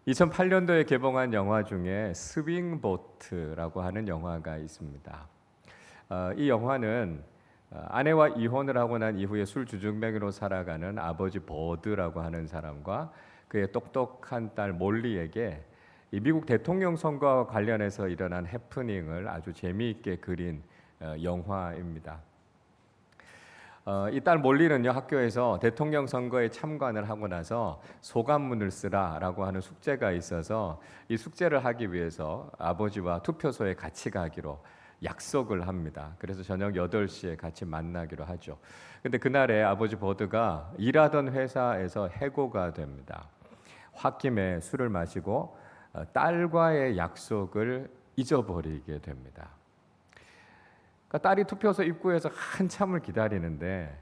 2008년도에 개봉한 영화 중에 스윙보트라고 하는 영화가 있습니다. 이 영화는 아내와 이혼을 하고 난 이후에 술주정뱅이로 살아가는 아버지 버드라고 하는 사람과 그의 똑똑한 딸 몰리에게 이 미국 대통령 선거와 관련해서 일어난 해프닝을 아주 재미있게 그린 영화입니다. 이 딸 몰리는요, 학교에서 대통령 선거에 참관을 하고 나서 소감문을 쓰라라고 하는 숙제가 있어서 이 숙제를 하기 위해서 아버지와 투표소에 같이 가기로 약속을 합니다. 그래서 저녁 8시에 같이 만나기로 하죠. 근데 그날에 아버지 버드가 일하던 회사에서 해고가 됩니다. 홧김에 술을 마시고 딸과의 약속을 잊어버리게 됩니다. 그러니까 딸이 투표소 입구에서 한참을 기다리는데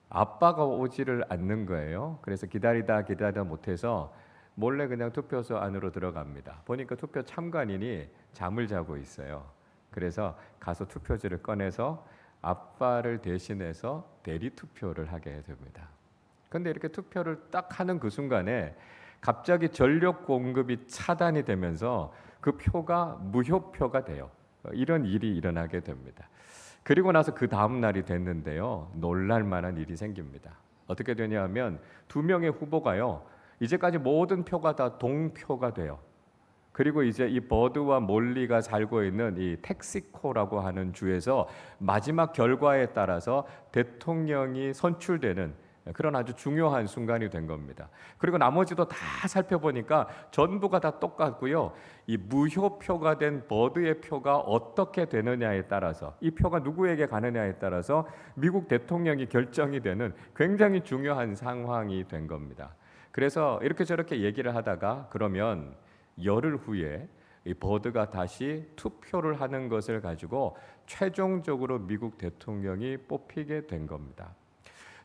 아빠가 오지를 않는 거예요. 그래서 기다리다 못해서 몰래 그냥 투표소 안으로 들어갑니다. 보니까 투표 참관인이 잠을 자고 있어요. 그래서 가서 투표지를 꺼내서 아빠를 대신해서 대리 투표를 하게 됩니다. 그런데 이렇게 투표를 딱 하는 그 순간에 갑자기 전력 공급이 차단이 되면서 그 표가 무효표가 돼요. 이런 일이 일어나게 됩니다. 그리고 나서 그 다음 날이 됐는데요, 놀랄 만한 일이 생깁니다. 어떻게 되냐면 두 명의 후보가요, 이제까지 모든 표가 다 동표가 돼요. 그리고 이제 이 버드와 몰리가 살고 있는 이 텍시코라고 하는 주에서 마지막 결과에 따라서 대통령이 선출되는 그런 아주 중요한 순간이 된 겁니다. 그리고 나머지도 다 살펴보니까 전부가 다 똑같고요. 이 무효표가 된 버드의 표가 어떻게 되느냐에 따라서, 이 표가 누구에게 가느냐에 따라서 미국 대통령이 결정이 되는 굉장히 중요한 상황이 된 겁니다. 그래서 이렇게 저렇게 얘기를 하다가 그러면 열흘 후에 이 버드가 다시 투표를 하는 것을 가지고 최종적으로 미국 대통령이 뽑히게 된 겁니다.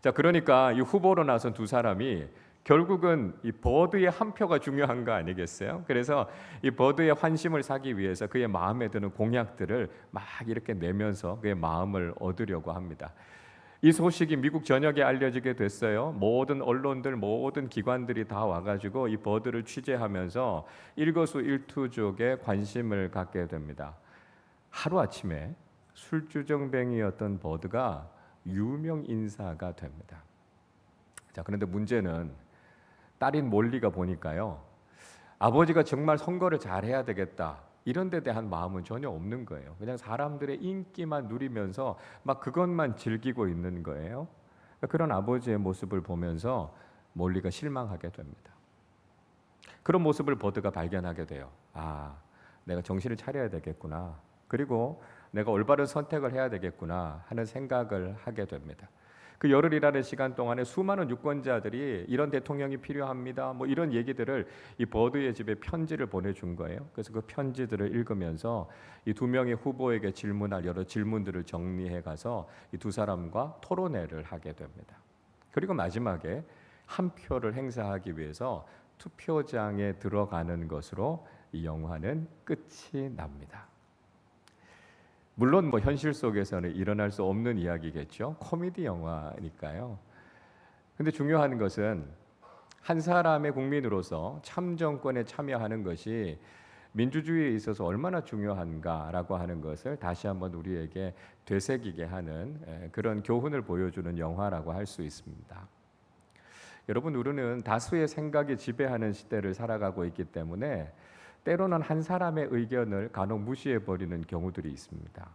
자, 그러니까 이 후보로 나선 두 사람이 결국은 이 버드의 한 표가 중요한 거 아니겠어요? 그래서 이 버드의 환심을 사기 위해서 그의 마음에 드는 공약들을 막 이렇게 내면서 그의 마음을 얻으려고 합니다. 이 소식이 미국 전역에 알려지게 됐어요. 모든 언론들, 모든 기관들이 다 와가지고 이 버드를 취재하면서 일거수일투족에 관심을 갖게 됩니다. 하루아침에 술주정뱅이였던 버드가 유명 인사가 됩니다. 자, 그런데 문제는 딸인 몰리가 보니까요, 아버지가 정말 선거를 잘해야 되겠다, 이런 데 대한 마음은 전혀 없는 거예요. 그냥 사람들의 인기만 누리면서 막 그것만 즐기고 있는 거예요. 그런 아버지의 모습을 보면서 몰리가 실망하게 됩니다. 그런 모습을 버드가 발견하게 돼요. 아, 내가 정신을 차려야 되겠구나. 그리고 내가 올바른 선택을 해야 되겠구나 하는 생각을 하게 됩니다. 그 열흘이라는 시간 동안에 수많은 유권자들이 이런 대통령이 필요합니다, 뭐 이런 얘기들을 이 버드의 집에 편지를 보내준 거예요. 그래서 그 편지들을 읽으면서 이 두 명의 후보에게 질문할 여러 질문들을 정리해 가서 이 두 사람과 토론회를 하게 됩니다. 그리고 마지막에 한 표를 행사하기 위해서 투표장에 들어가는 것으로 이 영화는 끝이 납니다. 물론 뭐 현실 속에서는 일어날 수 없는 이야기겠죠. 코미디 영화니까요. 근데 중요한 것은 한 사람의 국민으로서 참정권에 참여하는 것이 민주주의에 있어서 얼마나 중요한가라고 하는 것을 다시 한번 우리에게 되새기게 하는 그런 교훈을 보여주는 영화라고 할 수 있습니다. 여러분, 우리는 다수의 생각이 지배하는 시대를 살아가고 있기 때문에 때로는 한 사람의 의견을 간혹 무시해버리는 경우들이 있습니다.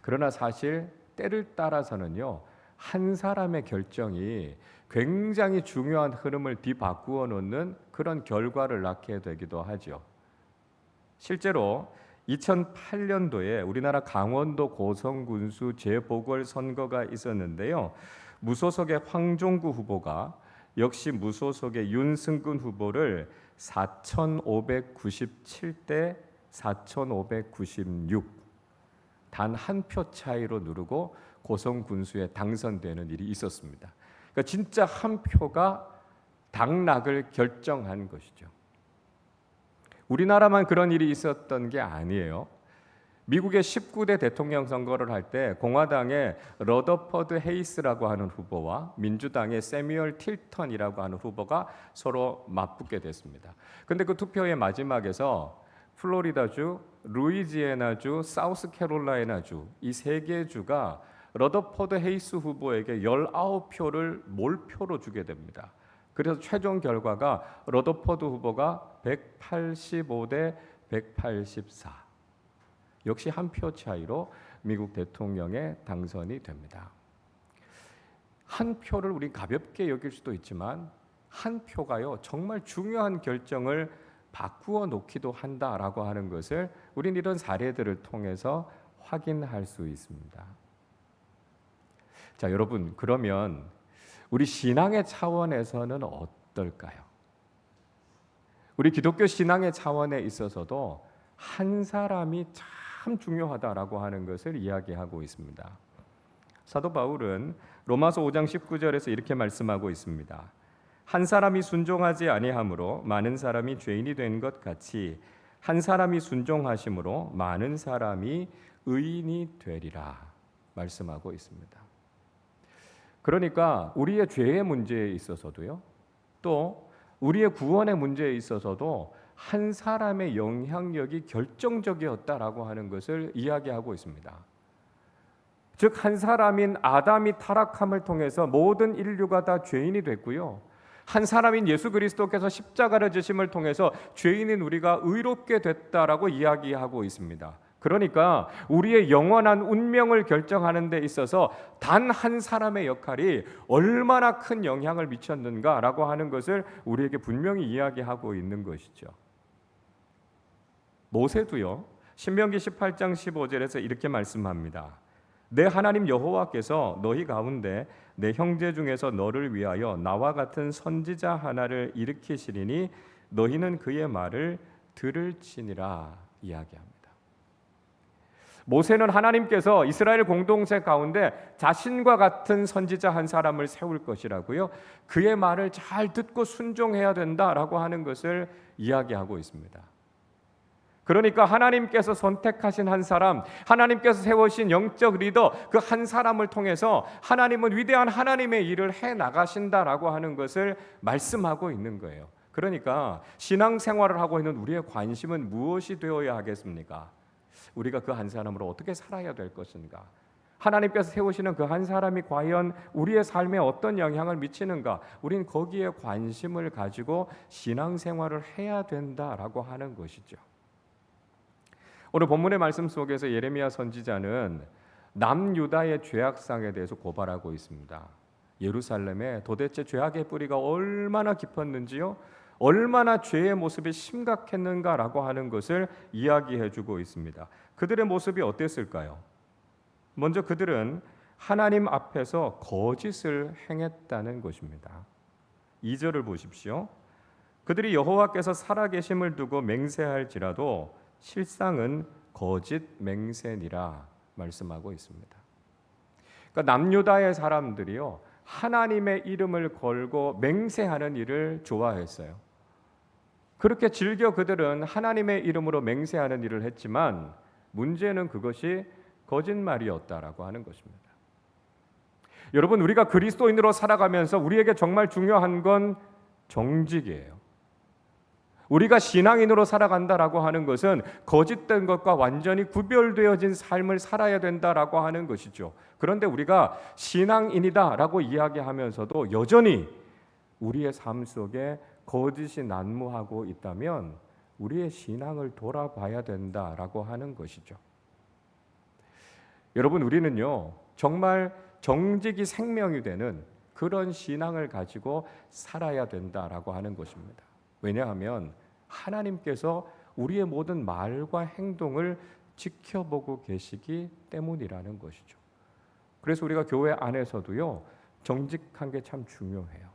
그러나 사실 때를 따라서는요, 한 사람의 결정이 굉장히 중요한 흐름을 뒤바꾸어 놓는 그런 결과를 낳게 되기도 하죠. 실제로 2008년도에 우리나라 강원도 고성군수 재보궐선거가 있었는데요, 무소속의 황종구 후보가 역시 무소속의 윤승근 후보를 4,597대 4,596 단 한 표 차이로 누르고 고성군수에 당선되는 일이 있었습니다. 그러니까 진짜 한 표가 당락을 결정한 것이죠. 우리나라만 그런 일이 있었던 게 아니에요. 미국의 19대 대통령 선거를 할 때 공화당의 러더퍼드 헤이스라고 하는 후보와 민주당의 세뮤얼 틸턴이라고 하는 후보가 서로 맞붙게 됐습니다. 근데 그 투표의 마지막에서 플로리다주, 루이지애나주, 사우스캐롤라이나주 이 세 개 주가 러더퍼드 헤이스 후보에게 19표를 몰표로 주게 됩니다. 그래서 최종 결과가 러더퍼드 후보가 185대 184. 역시 한 표 차이로 미국 대통령에 당선이 됩니다. 한 표를 우리 가볍게 여길 수도 있지만 한 표가요 정말 중요한 결정을 바꾸어 놓기도 한다라고 하는 것을 우리는 이런 사례들을 통해서 확인할 수 있습니다. 자, 여러분, 그러면 우리 신앙의 차원에서는 어떨까요? 우리 기독교 신앙의 차원에 있어서도 한 사람이 참 중요하다라고 하는 것을 이야기하고 있습니다. 사도 바울은 로마서 5장 19절에서 이렇게 말씀하고 있습니다. 한 사람이 순종하지 아니함으로 많은 사람이 죄인이 된 것 같이 한 사람이 순종하심으로 많은 사람이 의인이 되리라 말씀하고 있습니다. 그러니까 우리의 죄의 문제에 있어서도요, 또 우리의 구원의 문제에 있어서도 한 사람의 영향력이 결정적이었다라고 하는 것을 이야기하고 있습니다. 즉, 한 사람인 아담이 타락함을 통해서 모든 인류가 다 죄인이 됐고요, 한 사람인 예수 그리스도께서 십자가를 지심을 통해서 죄인인 우리가 의롭게 됐다라고 이야기하고 있습니다. 그러니까 우리의 영원한 운명을 결정하는 데 있어서 단 한 사람의 역할이 얼마나 큰 영향을 미쳤는가라고 하는 것을 우리에게 분명히 이야기하고 있는 것이죠. 모세도요, 신명기 18장 15절에서 이렇게 말씀합니다. 내 하나님 여호와께서 너희 가운데 내 형제 중에서 너를 위하여 나와 같은 선지자 하나를 일으키시리니 너희는 그의 말을 들을지니라 이야기합니다. 모세는 하나님께서 이스라엘 공동체 가운데 자신과 같은 선지자 한 사람을 세울 것이라고요, 그의 말을 잘 듣고 순종해야 된다라고 하는 것을 이야기하고 있습니다. 그러니까 하나님께서 선택하신 한 사람, 하나님께서 세우신 영적 리더 그 한 사람을 통해서 하나님은 위대한 하나님의 일을 해 나가신다라고 하는 것을 말씀하고 있는 거예요. 그러니까 신앙생활을 하고 있는 우리의 관심은 무엇이 되어야 하겠습니까? 우리가 그 한 사람으로 어떻게 살아야 될 것인가? 하나님께서 세우시는 그 한 사람이 과연 우리의 삶에 어떤 영향을 미치는가? 우린 거기에 관심을 가지고 신앙생활을 해야 된다라고 하는 것이죠. 오늘 본문의 말씀 속에서 예레미야 선지자는 남유다의 죄악상에 대해서 고발하고 있습니다. 예루살렘에 도대체 죄악의 뿌리가 얼마나 깊었는지요, 얼마나 죄의 모습이 심각했는가라고 하는 것을 이야기해주고 있습니다. 그들의 모습이 어땠을까요? 먼저 그들은 하나님 앞에서 거짓을 행했다는 것입니다. 2절을 보십시오. 그들이 여호와께서 살아계심을 두고 맹세할지라도 실상은 거짓 맹세니라 말씀하고 있습니다. 그러니까 남유다의 사람들이요, 하나님의 이름을 걸고 맹세하는 일을 좋아했어요. 그렇게 즐겨 그들은 하나님의 이름으로 맹세하는 일을 했지만 문제는 그것이 거짓말이었다라고 하는 것입니다. 여러분, 우리가 그리스도인으로 살아가면서 우리에게 정말 중요한 건 정직이에요. 우리가 신앙인으로 살아간다라고 하는 것은 거짓된 것과 완전히 구별되어진 삶을 살아야 된다라고 하는 것이죠. 그런데 우리가 신앙인이다라고 이야기하면서도 여전히 우리의 삶 속에 거짓이 난무하고 있다면 우리의 신앙을 돌아봐야 된다라고 하는 것이죠. 여러분, 우리는요 정말 정직이 생명이 되는 그런 신앙을 가지고 살아야 된다라고 하는 것입니다. 왜냐하면 하나님께서 우리의 모든 말과 행동을 지켜보고 계시기 때문이라는 것이죠. 그래서 우리가 교회 안에서도요 정직한 게 참 중요해요.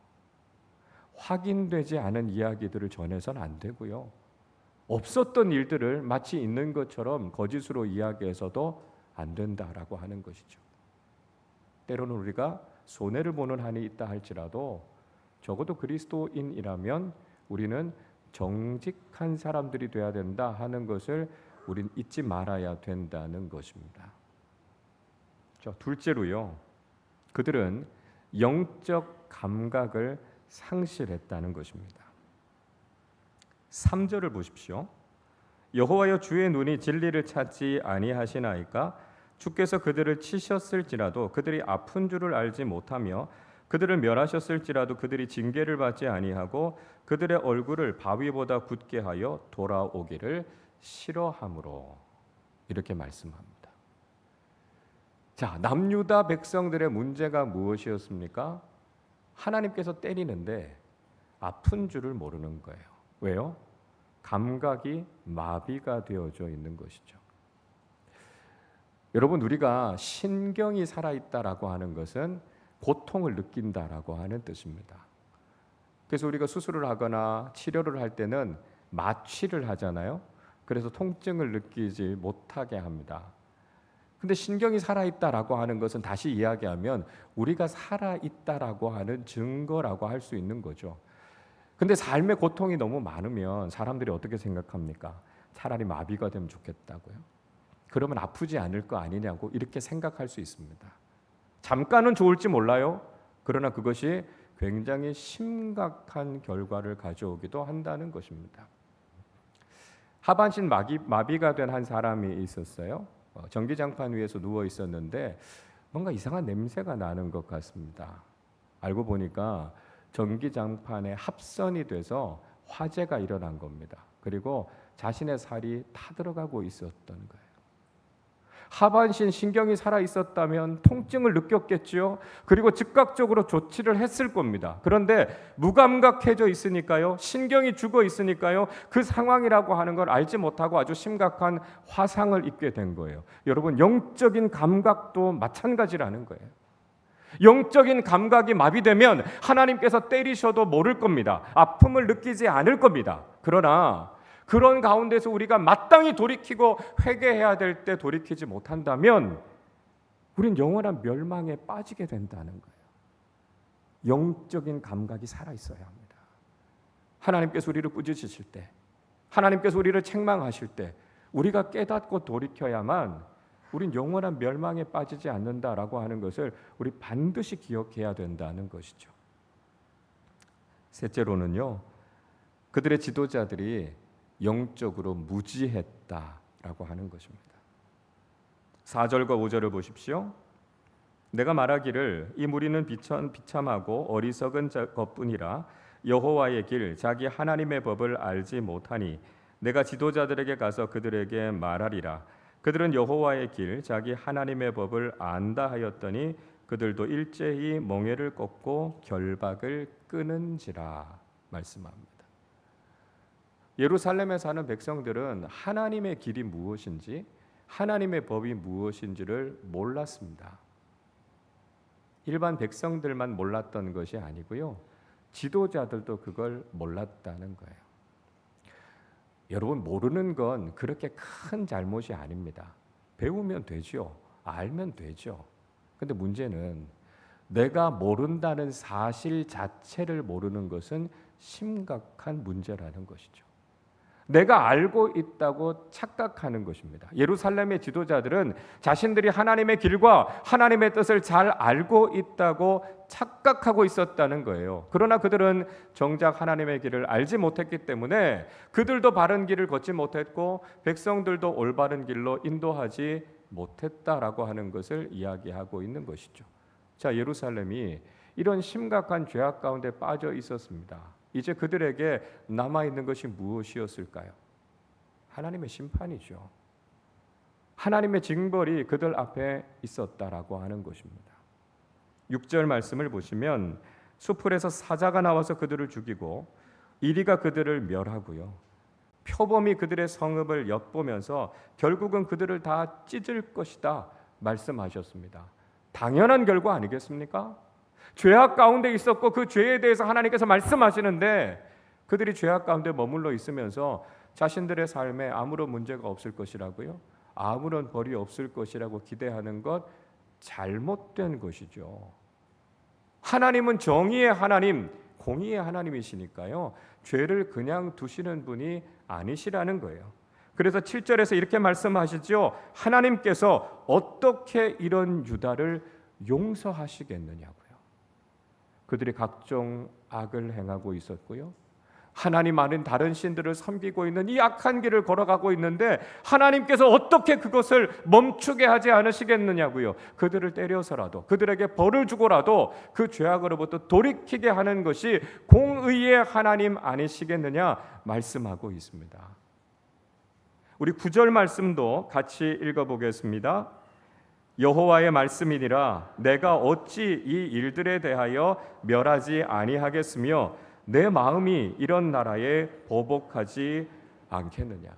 확인되지 않은 이야기들을 전해서는 안 되고요, 없었던 일들을 마치 있는 것처럼 거짓으로 이야기해서도 안 된다라고 하는 것이죠. 때로는 우리가 손해를 보는 한이 있다 할지라도 적어도 그리스도인이라면 우리는 정직한 사람들이 되어야 된다 하는 것을 우린 잊지 말아야 된다는 것입니다. 둘째로요, 그들은 영적 감각을 상실했다는 것입니다. 3절을 보십시오. 여호와여, 주의 눈이 진리를 찾지 아니하시나이까? 주께서 그들을 치셨을지라도 그들이 아픈 줄을 알지 못하며 그들을 멸하셨을지라도 그들이 징계를 받지 아니하고 그들의 얼굴을 바위보다 굳게 하여 돌아오기를 싫어함으로, 이렇게 말씀합니다. 자, 남유다 백성들의 문제가 무엇이었습니까? 하나님께서 때리는데 아픈 줄을 모르는 거예요. 왜요? 감각이 마비가 되어져 있는 것이죠. 여러분, 우리가 신경이 살아있다라고 하는 것은 고통을 느낀다라고 하는 뜻입니다. 그래서 우리가 수술을 하거나 치료를 할 때는 마취를 하잖아요. 그래서 통증을 느끼지 못하게 합니다. 근데 신경이 살아있다라고 하는 것은 다시 이야기하면 우리가 살아있다라고 하는 증거라고 할 수 있는 거죠. 근데 삶의 고통이 너무 많으면 사람들이 어떻게 생각합니까? 차라리 마비가 되면 좋겠다고요. 그러면 아프지 않을 거 아니냐고 이렇게 생각할 수 있습니다. 잠깐은 좋을지 몰라요. 그러나 그것이 굉장히 심각한 결과를 가져오기도 한다는 것입니다. 하반신 마비가 된 한 사람이 있었어요. 전기장판 위에서 누워 있었는데 뭔가 이상한 냄새가 나는 것 같습니다. 알고 보니까 전기장판에 합선이 돼서 화재가 일어난 겁니다. 그리고 자신의 살이 타들어가고 있었던 거예요. 하반신 신경이 살아 있었다면 통증을 느꼈겠죠. 그리고 즉각적으로 조치를 했을 겁니다. 그런데 무감각해져 있으니까요, 신경이 죽어 있으니까요, 그 상황이라고 하는 걸 알지 못하고 아주 심각한 화상을 입게 된 거예요. 여러분, 영적인 감각도 마찬가지라는 거예요. 영적인 감각이 마비되면 하나님께서 때리셔도 모를 겁니다. 아픔을 느끼지 않을 겁니다. 그러나 그런 가운데서 우리가 마땅히 돌이키고 회개해야 될 때 돌이키지 못한다면 우린 영원한 멸망에 빠지게 된다는 거예요. 영적인 감각이 살아있어야 합니다. 하나님께서 우리를 꾸짖으실 때, 하나님께서 우리를 책망하실 때 우리가 깨닫고 돌이켜야만 우린 영원한 멸망에 빠지지 않는다라고 하는 것을 우리 반드시 기억해야 된다는 것이죠. 셋째로는요, 그들의 지도자들이 영적으로 무지했다라고 하는 것입니다. 4절과 5절을 보십시오. 내가 말하기를 이 무리는 비참하고 어리석은 것뿐이라 여호와의 길 자기 하나님의 법을 알지 못하니 내가 지도자들에게 가서 그들에게 말하리라. 그들은 여호와의 길 자기 하나님의 법을 안다 하였더니 그들도 일제히 멍에를 꺾고 결박을 끊은지라 말씀합니다. 예루살렘에 사는 백성들은 하나님의 길이 무엇인지, 하나님의 법이 무엇인지를 몰랐습니다. 일반 백성들만 몰랐던 것이 아니고요, 지도자들도 그걸 몰랐다는 거예요. 여러분, 모르는 건 그렇게 큰 잘못이 아닙니다. 배우면 되죠. 알면 되죠. 근데 문제는 내가 모른다는 사실 자체를 모르는 것은 심각한 문제라는 것이죠. 내가 알고 있다고 착각하는 것입니다. 예루살렘의 지도자들은 자신들이 하나님의 길과 하나님의 뜻을 잘 알고 있다고 착각하고 있었다는 거예요. 그러나 그들은 정작 하나님의 길을 알지 못했기 때문에 그들도 바른 길을 걷지 못했고 백성들도 올바른 길로 인도하지 못했다라고 하는 것을 이야기하고 있는 것이죠. 자, 예루살렘이 이런 심각한 죄악 가운데 빠져 있었습니다. 이제 그들에게 남아있는 것이 무엇이었을까요? 하나님의 심판이죠. 하나님의 징벌이 그들 앞에 있었다라고 하는 것입니다. 6절 말씀을 보시면 수풀에서 사자가 나와서 그들을 죽이고 이리가 그들을 멸하고요, 표범이 그들의 성읍을 엿보면서 결국은 그들을 다 찢을 것이다 말씀하셨습니다. 당연한 결과 아니겠습니까? 죄악 가운데 있었고 그 죄에 대해서 하나님께서 말씀하시는데 그들이 죄악 가운데 머물러 있으면서 자신들의 삶에 아무런 문제가 없을 것이라고요, 아무런 벌이 없을 것이라고 기대하는 것, 잘못된 것이죠. 하나님은 정의의 하나님, 공의의 하나님이시니까요, 죄를 그냥 두시는 분이 아니시라는 거예요. 그래서 7절에서 이렇게 말씀하시죠. 하나님께서 어떻게 이런 유다를 용서하시겠느냐고요. 그들이 각종 악을 행하고 있었고요. 하나님 아닌 다른 신들을 섬기고 있는 이 악한 길을 걸어가고 있는데 하나님께서 어떻게 그것을 멈추게 하지 않으시겠느냐고요. 그들을 때려서라도 그들에게 벌을 주고라도 그 죄악으로부터 돌이키게 하는 것이 공의의 하나님 아니시겠느냐 말씀하고 있습니다. 우리 9절 말씀도 같이 읽어보겠습니다. 여호와의 말씀이니라 내가 어찌 이 일들에 대하여 멸하지 아니하겠으며 내 마음이 이런 나라에 보복하지 않겠느냐.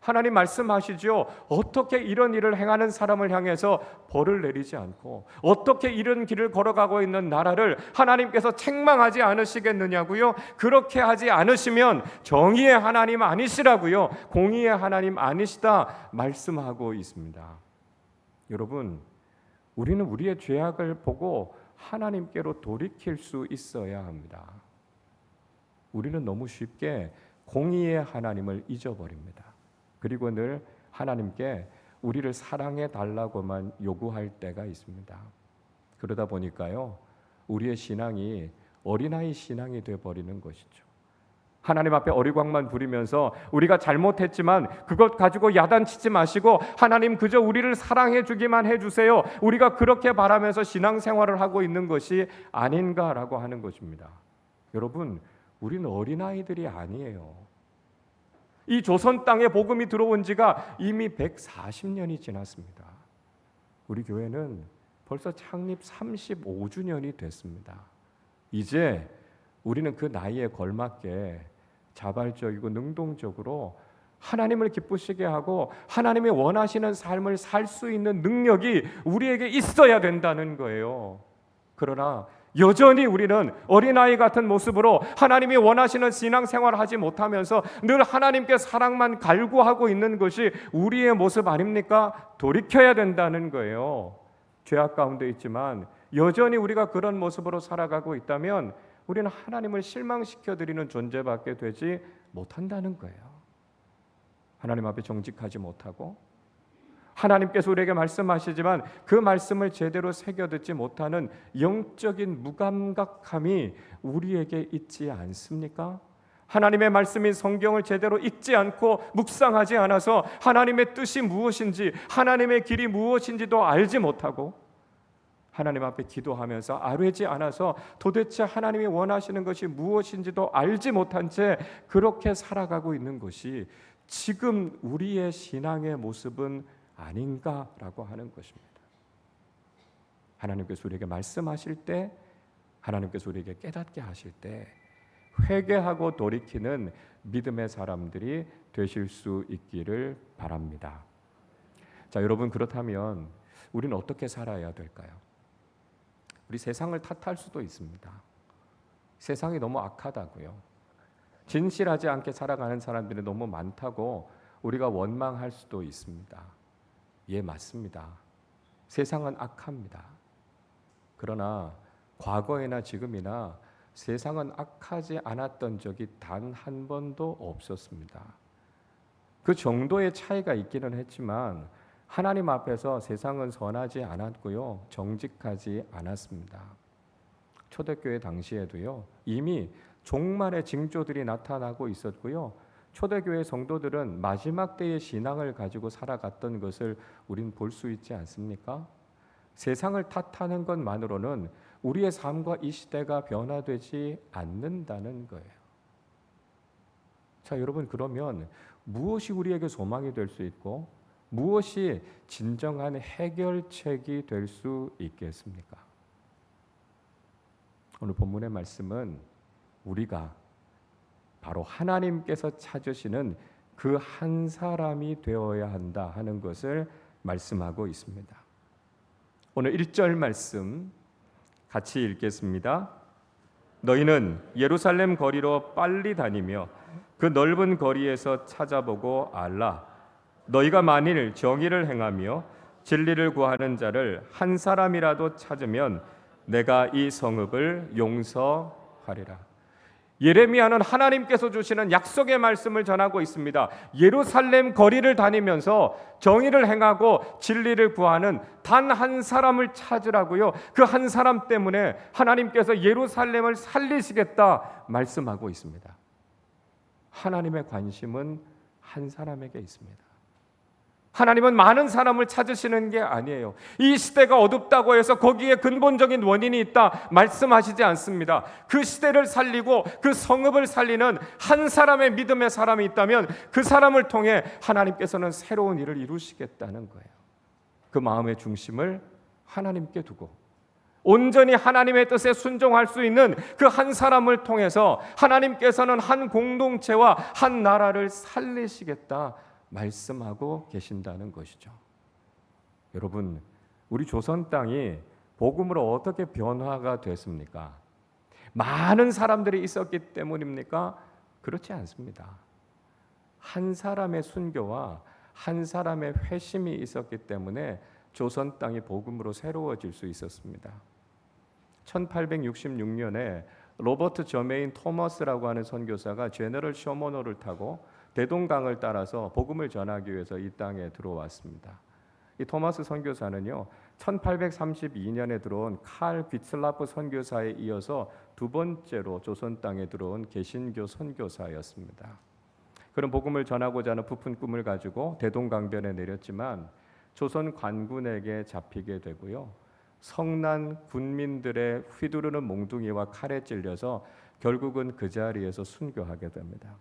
하나님 말씀하시죠. 어떻게 이런 일을 행하는 사람을 향해서 벌을 내리지 않고 어떻게 이런 길을 걸어가고 있는 나라를 하나님께서 책망하지 않으시겠느냐고요. 그렇게 하지 않으시면 정의의 하나님 아니시라고요. 공의의 하나님 아니시다 말씀하고 있습니다. 여러분, 우리는 우리의 죄악을 보고 하나님께로 돌이킬 수 있어야 합니다. 우리는 너무 쉽게 공의의 하나님을 잊어버립니다. 그리고 늘 하나님께 우리를 사랑해 달라고만 요구할 때가 있습니다. 그러다 보니까요, 우리의 신앙이 어린아이 신앙이 되어버리는 것이죠. 하나님 앞에 어리광만 부리면서 우리가 잘못했지만 그것 가지고 야단치지 마시고 하나님 그저 우리를 사랑해 주기만 해주세요. 우리가 그렇게 바라면서 신앙생활을 하고 있는 것이 아닌가라고 하는 것입니다. 여러분, 우리는 어린아이들이 아니에요. 이 조선 땅에 복음이 들어온 지가 이미 140년이 지났습니다. 우리 교회는 벌써 창립 35주년이 됐습니다. 이제 우리는 그 나이에 걸맞게 자발적이고 능동적으로 하나님을 기쁘시게 하고 하나님이 원하시는 삶을 살 수 있는 능력이 우리에게 있어야 된다는 거예요. 그러나 여전히 우리는 어린아이 같은 모습으로 하나님이 원하시는 신앙생활을 하지 못하면서 늘 하나님께 사랑만 갈구하고 있는 것이 우리의 모습 아닙니까? 돌이켜야 된다는 거예요. 죄악 가운데 있지만 여전히 우리가 그런 모습으로 살아가고 있다면 우리는 하나님을 실망시켜드리는 존재밖에 되지 못한다는 거예요. 하나님 앞에 정직하지 못하고 하나님께서 우리에게 말씀하시지만 그 말씀을 제대로 새겨듣지 못하는 영적인 무감각함이 우리에게 있지 않습니까? 하나님의 말씀인 성경을 제대로 읽지 않고 묵상하지 않아서 하나님의 뜻이 무엇인지 하나님의 길이 무엇인지도 알지 못하고 하나님 앞에 기도하면서 아뢰지 않아서 도대체 하나님이 원하시는 것이 무엇인지도 알지 못한 채 그렇게 살아가고 있는 것이 지금 우리의 신앙의 모습은 아닌가라고 하는 것입니다. 하나님께서 우리에게 말씀하실 때, 하나님께서 우리에게 깨닫게 하실 때 회개하고 돌이키는 믿음의 사람들이 되실 수 있기를 바랍니다. 자, 여러분, 그렇다면 우리는 어떻게 살아야 될까요? 우리 세상을 탓할 수도 있습니다. 세상이 너무 악하다고요. 진실하지 않게 살아가는 사람들이 너무 많다고 우리가 원망할 수도 있습니다. 예, 맞습니다. 세상은 악합니다. 그러나 과거에나 지금이나 세상은 악하지 않았던 적이 단 한 번도 없었습니다. 그 정도의 차이가 있기는 했지만 하나님 앞에서 세상은 선하지 않았고요, 정직하지 않았습니다. 초대교회 당시에도요, 이미 종말의 징조들이 나타나고 있었고요, 초대교회 성도들은 마지막 때의 신앙을 가지고 살아갔던 것을 우린 볼 수 있지 않습니까? 세상을 탓하는 것만으로는 우리의 삶과 이 시대가 변화되지 않는다는 거예요. 자, 여러분, 그러면 무엇이 우리에게 소망이 될 수 있고 무엇이 진정한 해결책이 될 수 있겠습니까? 오늘 본문의 말씀은 우리가 바로 하나님께서 찾으시는 그 한 사람이 되어야 한다 하는 것을 말씀하고 있습니다. 오늘 1절 말씀 같이 읽겠습니다. 너희는 예루살렘 거리로 빨리 다니며 그 넓은 거리에서 찾아보고 알라. 너희가 만일 정의를 행하며 진리를 구하는 자를 한 사람이라도 찾으면 내가 이 성읍을 용서하리라. 예레미야는 하나님께서 주시는 약속의 말씀을 전하고 있습니다. 예루살렘 거리를 다니면서 정의를 행하고 진리를 구하는 단 한 사람을 찾으라고요. 그 한 사람 때문에 하나님께서 예루살렘을 살리시겠다 말씀하고 있습니다. 하나님의 관심은 한 사람에게 있습니다. 하나님은 많은 사람을 찾으시는 게 아니에요. 이 시대가 어둡다고 해서 거기에 근본적인 원인이 있다 말씀하시지 않습니다. 그 시대를 살리고 그 성읍을 살리는 한 사람의 믿음의 사람이 있다면 그 사람을 통해 하나님께서는 새로운 일을 이루시겠다는 거예요. 그 마음의 중심을 하나님께 두고 온전히 하나님의 뜻에 순종할 수 있는 그 한 사람을 통해서 하나님께서는 한 공동체와 한 나라를 살리시겠다 말씀하고 계신다는 것이죠. 여러분, 우리 조선 땅이 복음으로 어떻게 변화가 됐습니까? 많은 사람들이 있었기 때문입니까? 그렇지 않습니다. 한 사람의 순교와 한 사람의 회심이 있었기 때문에 조선 땅이 복음으로 새로워질 수 있었습니다. 1866년에 로버트 저메인 토머스라고 하는 선교사가 제너럴 쇼머노를 타고 대동강을 따라서 복음을 전하기 위해서 이 땅에 들어왔습니다. 이 토마스 선교사는요, 1832년에 들어온 칼 비틀라프 선교사에 이어서 두 번째로 조선 땅에 들어온 개신교 선교사였습니다. 그런 복음을 전하고자 하는 부푼 꿈을 가지고 대동강변에 내렸지만 조선 관군에게 잡히게 되고요, 성난 군민들의 휘두르는 몽둥이와 칼에 찔려서 결국은 그 자리에서 순교하게 됩니다.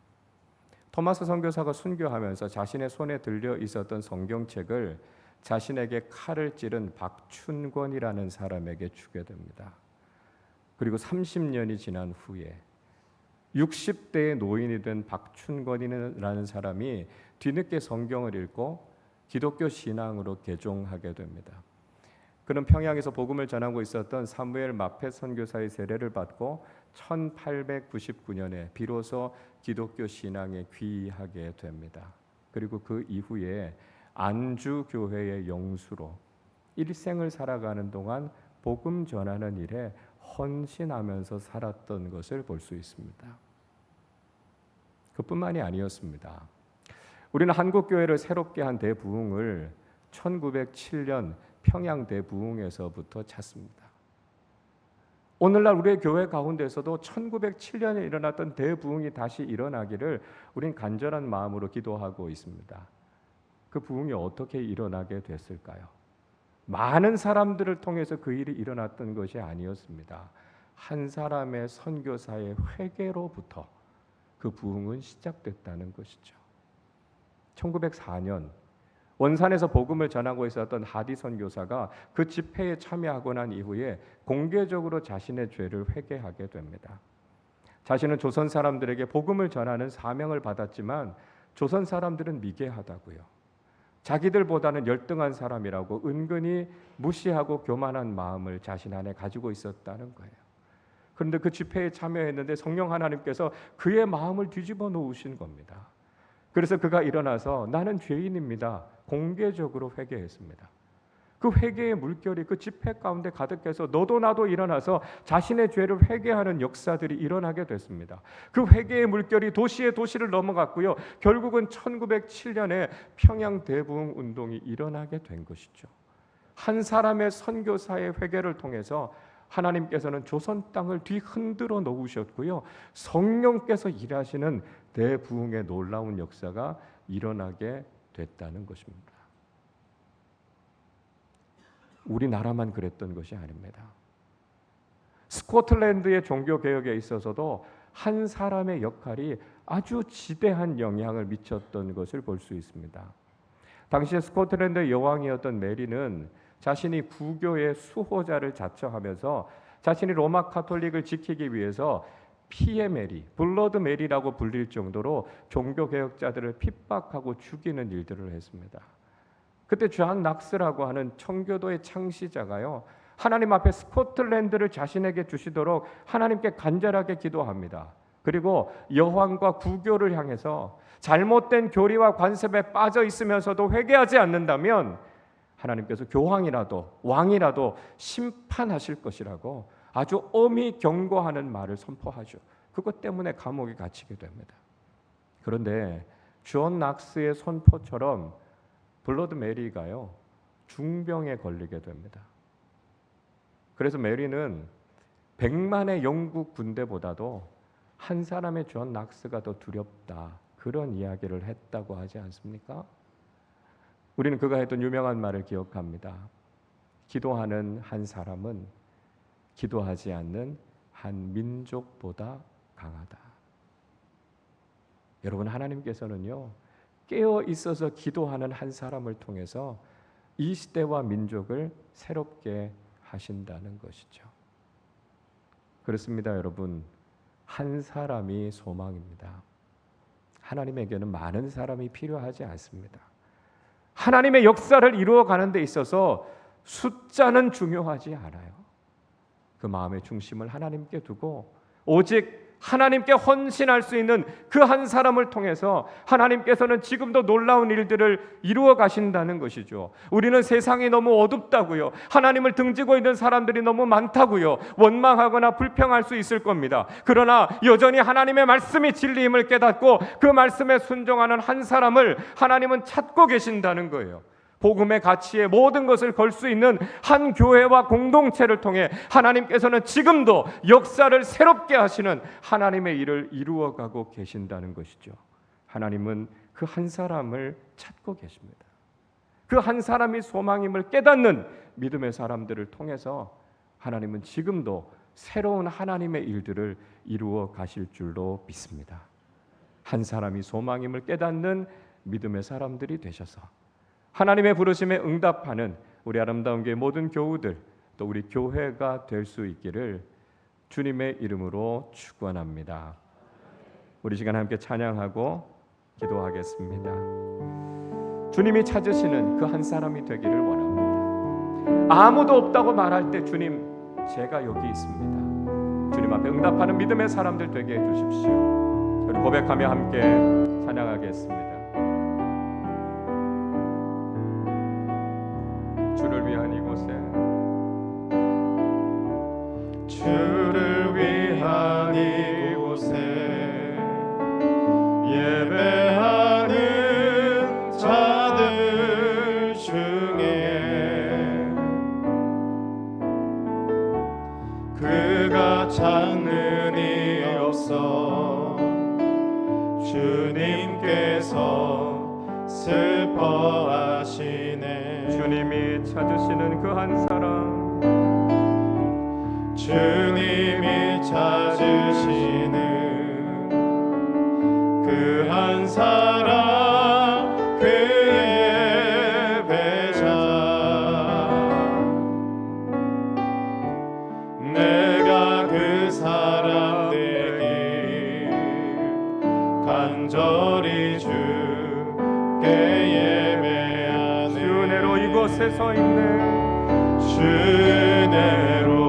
토마스 선교사가 순교하면서 자신의 손에 들려 있었던 성경책을 자신에게 칼을 찌른 박춘권이라는 사람에게 주게 됩니다. 그리고 30년이 지난 후에 60대의 노인이 된 박춘권이라는 사람이 뒤늦게 성경을 읽고 기독교 신앙으로 개종하게 됩니다. 그는 평양에서 복음을 전하고 있었던 사무엘 마펫 선교사의 세례를 받고 1899년에 비로소 기독교 신앙에 귀하게 됩니다. 그리고 그 이후에 안주 교회의 영수로 일생을 살아가는 동안 복음 전하는 일에 헌신하면서 살았던 것을 볼 수 있습니다. 그뿐만이 아니었습니다. 우리는 한국 교회를 새롭게 한 대부흥을 1907년 평양 대부흥에서부터 찾습니다. 오늘날 우리의 교회 가운데서도 1907년에 일어났던 대부흥이 다시 일어나기를 우린 간절한 마음으로 기도하고 있습니다. 그 부흥이 어떻게 일어나게 됐을까요? 많은 사람들을 통해서 그 일이 일어났던 것이 아니었습니다. 한 사람의 선교사의 회개로부터 그 부흥은 시작됐다는 것이죠. 1904년 원산에서 복음을 전하고 있었던 하디 선교사가 그 집회에 참여하고 난 이후에 공개적으로 자신의 죄를 회개하게 됩니다. 자신은 조선 사람들에게 복음을 전하는 사명을 받았지만 조선 사람들은 미개하다고요. 자기들보다는 열등한 사람이라고 은근히 무시하고 교만한 마음을 자신 안에 가지고 있었다는 거예요. 그런데 그 집회에 참여했는데 성령 하나님께서 그의 마음을 뒤집어 놓으신 겁니다. 그래서 그가 일어나서 나는 죄인입니다. 공개적으로 회개했습니다. 그 회개의 물결이 그 집회 가운데 가득해서 너도 나도 일어나서 자신의 죄를 회개하는 역사들이 일어나게 됐습니다. 그 회개의 물결이 도시의 도시를 넘어갔고요. 결국은 1907년에 평양 대부흥 운동이 일어나게 된 것이죠. 한 사람의 선교사의 회개를 통해서 하나님께서는 조선 땅을 뒤흔들어 놓으셨고요. 성령께서 일하시는 대부흥의 놀라운 역사가 일어나게 됐다는 것입니다. 우리나라만 그랬던 것이 아닙니다. 스코틀랜드의 종교개혁에 있어서도 한 사람의 역할이 아주 지대한 영향을 미쳤던 것을 볼 수 있습니다. 당시에 스코틀랜드 여왕이었던 메리는 자신이 부교의 수호자를 자처하면서 자신이 로마 카톨릭을 지키기 위해서 피의 메리, 블러드 메리라고 불릴 정도로 종교개혁자들을 핍박하고 죽이는 일들을 했습니다. 그때 존 낙스라고 하는 청교도의 창시자가요, 하나님 앞에 스코틀랜드를 자신에게 주시도록 하나님께 간절하게 기도합니다. 그리고 여왕과 부교를 향해서 잘못된 교리와 관습에 빠져 있으면서도 회개하지 않는다면 하나님께서 교황이라도 왕이라도 심판하실 것이라고 아주 엄히 경고하는 말을 선포하죠. 그것 때문에 감옥에 갇히게 됩니다. 그런데 존 낙스의 선포처럼 블러드 메리가요 중병에 걸리게 됩니다. 그래서 메리는 100만의 영국 군대보다도 한 사람의 존 낙스가 더 두렵다, 그런 이야기를 했다고 하지 않습니까? 우리는 그가 했던 유명한 말을 기억합니다. 기도하는 한 사람은 기도하지 않는 한 민족보다 강하다. 여러분, 하나님께서는요 깨어 있어서 기도하는 한 사람을 통해서 이 시대와 민족을 새롭게 하신다는 것이죠. 그렇습니다, 여러분. 한 사람이 소망입니다. 하나님에게는 많은 사람이 필요하지 않습니다. 하나님의 역사를 이루어가는 데 있어서 숫자는 중요하지 않아요. 그 마음의 중심을 하나님께 두고 오직 하나님께 헌신할 수 있는 그 한 사람을 통해서 하나님께서는 지금도 놀라운 일들을 이루어 가신다는 것이죠. 우리는 세상이 너무 어둡다고요, 하나님을 등지고 있는 사람들이 너무 많다고요 원망하거나 불평할 수 있을 겁니다. 그러나 여전히 하나님의 말씀이 진리임을 깨닫고 그 말씀에 순종하는 한 사람을 하나님은 찾고 계신다는 거예요. 복음의 가치에 모든 것을 걸 수 있는 한 교회와 공동체를 통해 하나님께서는 지금도 역사를 새롭게 하시는 하나님의 일을 이루어가고 계신다는 것이죠. 하나님은 그 한 사람을 찾고 계십니다. 그 한 사람이 소망임을 깨닫는 믿음의 사람들을 통해서 하나님은 지금도 새로운 하나님의 일들을 이루어 가실 줄로 믿습니다. 한 사람이 소망임을 깨닫는 믿음의 사람들이 되셔서 하나님의 부르심에 응답하는 우리 아름다운 교회 모든 교우들, 또 우리 교회가 될 수 있기를 주님의 이름으로 축원합니다. 우리 시간 함께 찬양하고 기도하겠습니다. 주님이 찾으시는 그 한 사람이 되기를 원합니다. 아무도 없다고 말할 때 주님, 제가 여기 있습니다. 주님 앞에 응답하는 믿음의 사람들 되게 해주십시오. 우리 고백하며 함께 찬양하겠습니다. 주를 위한 이곳에, 주를 위한 이곳에 예배하는 자들 중에 그가 찾는 이 없어 주님께서 슬퍼하시네. 주님이 찾으시는 그 한 사람, 주님이 찾으시는 그 한 사람, 그의 배자, 내가 그 사람 되길 간절히 주께 예배하네. 주 은혜로 이곳에 서 있네. 주 은혜로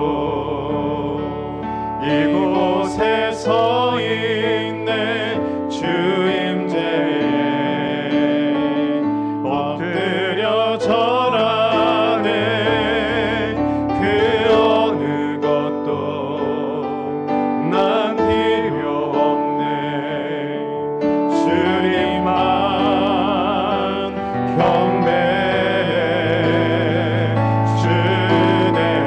이곳에 서 있네. 주 임재에 엎드려 절하네. 그 어느 것도 난 필요 없네. 주님만 경배해. 주 은혜로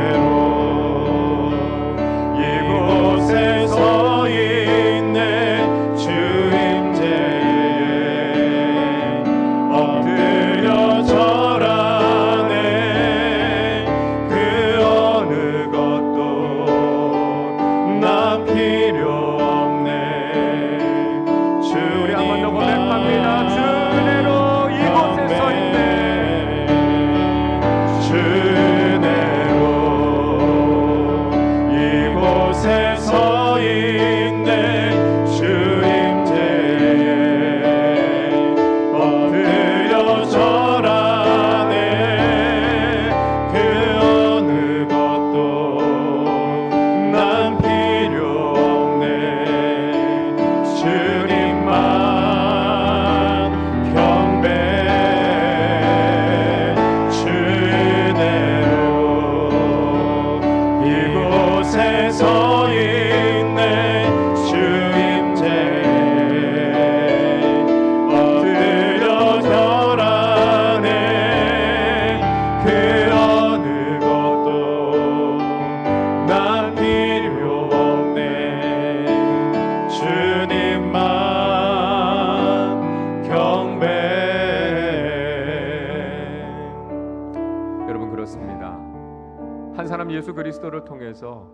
사람 예수 그리스도를 통해서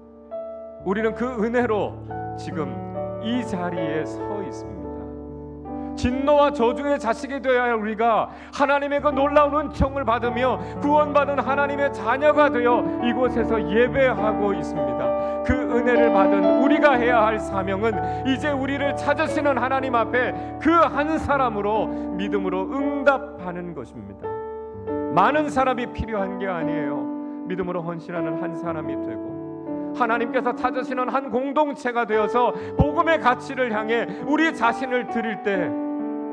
우리는 그 은혜로 지금 이 자리에 서 있습니다. 진노와 저주의 자식이 되어야 할 우리가 하나님의 그 놀라운 은총을 받으며 구원받은 하나님의 자녀가 되어 이곳에서 예배하고 있습니다. 그 은혜를 받은 우리가 해야 할 사명은 이제 우리를 찾으시는 하나님 앞에 그 한 사람으로 믿음으로 응답하는 것입니다. 많은 사람이 필요한 게 아니에요. 믿음으로 헌신하는 한 사람이 되고 하나님께서 찾으시는 한 공동체가 되어서 복음의 가치를 향해 우리 자신을 드릴 때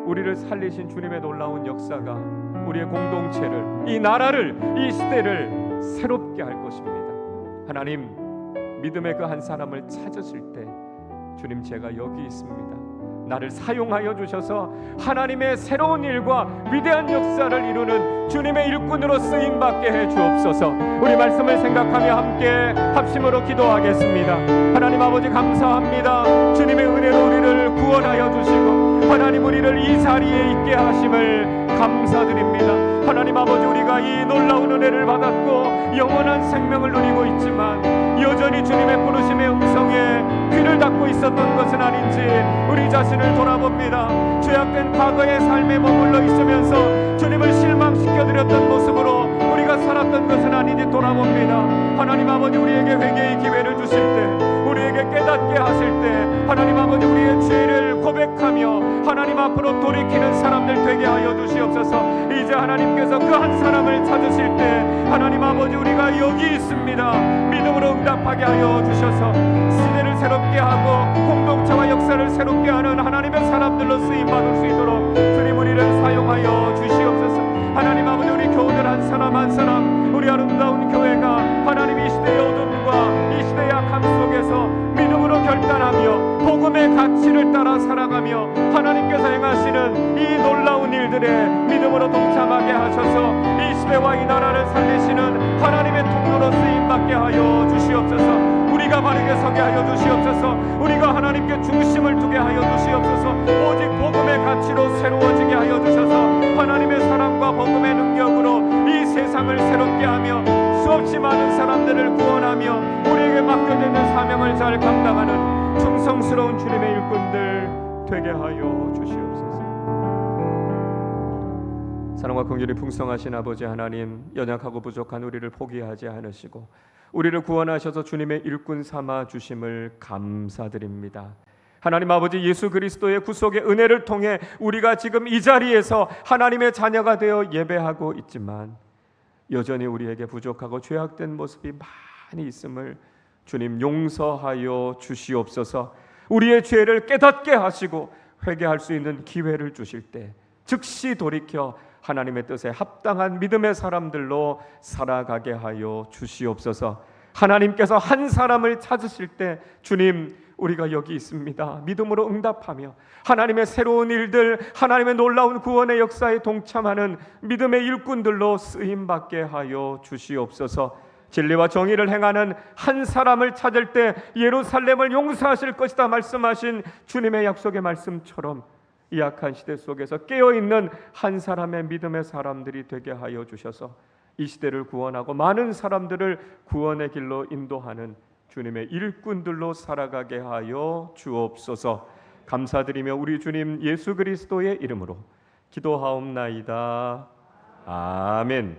우리를 살리신 주님의 놀라운 역사가 우리의 공동체를, 이 나라를, 이 시대를 새롭게 할 것입니다. 하나님, 믿음의 그 한 사람을 찾으실 때 주님, 제가 여기 있습니다. 나를 사용하여 주셔서 하나님의 새로운 일과 위대한 역사를 이루는 주님의 일꾼으로 쓰임받게 해 주옵소서. 우리 말씀을 생각하며 함께 합심으로 기도하겠습니다. 하나님 아버지, 감사합니다. 주님의 은혜로 우리를 구원하여 주시고 하나님 우리를 이 자리에 있게 하심을 감사드립니다. 하나님 아버지, 우리가 이 놀라운 은혜를 받았고 영원한 생명을 누리고 있지만 여전히 주님의 부르심의 음성에 귀를 닫고 있었던 것은 아닌지 우리 자신을 돌아봅니다. 죄악된 과거의 삶에 머물러 있으면서 주님을 실망시켜드렸던 모습으로 우리가 살았던 것은 아닌지 돌아봅니다. 하나님 아버지, 우리에게 회개의 기회를 주실 때, 우리에게 깨닫게 하실 때 하나님 아버지, 우리의 죄를 고백하며 하나님 앞으로 돌이키는 사람들 되게 하여 주시옵소서. 이제 하나님께서 그 한 사람을 찾으실 때 하나님 아버지, 우리가 여기 있습니다. 믿음으로 응답하게 하여 주셔서 시대를 새롭게 하고 공동체와 역사를 새롭게 하는 하나님의 사람들로 쓰임받을 수 있도록 주님 우리를 사용하여 주시옵소서. 하나님 아버지, 우리 교우들 한 사람 한 사람, 우리 아름다운 교회가 하나님 이 시대의 어둠과 이 시대의 악함 속에서 믿음으로 결단하며 복음의 가치를 따라 살아가며 하나님께서 행하시는 이 놀라운 일들에 믿음으로 동참하게 하셔서 이 시대와 이 나라를 살리시는 하나님의 통로로 쓰임받게 하여 주시옵소서. 우리가 바르게 서게 하여 주시옵소서. 우리가 하나님께 중심을 두게 하여 주시옵소서. 오직 복음의 가치로 새로워지게 하여 주셔서 하나님의 사랑과 복음의 능력으로 이 세상을 새롭게 하며 수없이 많은 사람들을 구원하며 우리에게 맡겨져 있는 사명을 잘 감당하는 충성스러운 주님의 일꾼들 되게 하여 주시옵소서. 사랑과 긍휼이 풍성하신 아버지 하나님, 연약하고 부족한 우리를 포기하지 않으시고 우리를 구원하셔서 주님의 일꾼 삼아 주심을 감사드립니다. 하나님 아버지, 예수 그리스도의 구속의 은혜를 통해 우리가 지금 이 자리에서 하나님의 자녀가 되어 예배하고 있지만 여전히 우리에게 부족하고 죄악된 모습이 많이 있음을 주님 용서하여 주시옵소서. 우리의 죄를 깨닫게 하시고 회개할 수 있는 기회를 주실 때 즉시 돌이켜 하나님의 뜻에 합당한 믿음의 사람들로 살아가게 하여 주시옵소서. 하나님께서 한 사람을 찾으실 때 주님, 우리가 여기 있습니다. 믿음으로 응답하며 하나님의 새로운 일들, 하나님의 놀라운 구원의 역사에 동참하는 믿음의 일꾼들로 쓰임받게 하여 주시옵소서. 진리와 정의를 행하는 한 사람을 찾을 때 예루살렘을 용서하실 것이다 말씀하신 주님의 약속의 말씀처럼 이 악한 시대 속에서 깨어있는 한 사람의 믿음의 사람들이 되게 하여 주셔서 이 시대를 구원하고 많은 사람들을 구원의 길로 인도하는 주님의 일꾼들로 살아가게 하여 주옵소서. 감사드리며 우리 주님 예수 그리스도의 이름으로 기도하옵나이다. 아멘.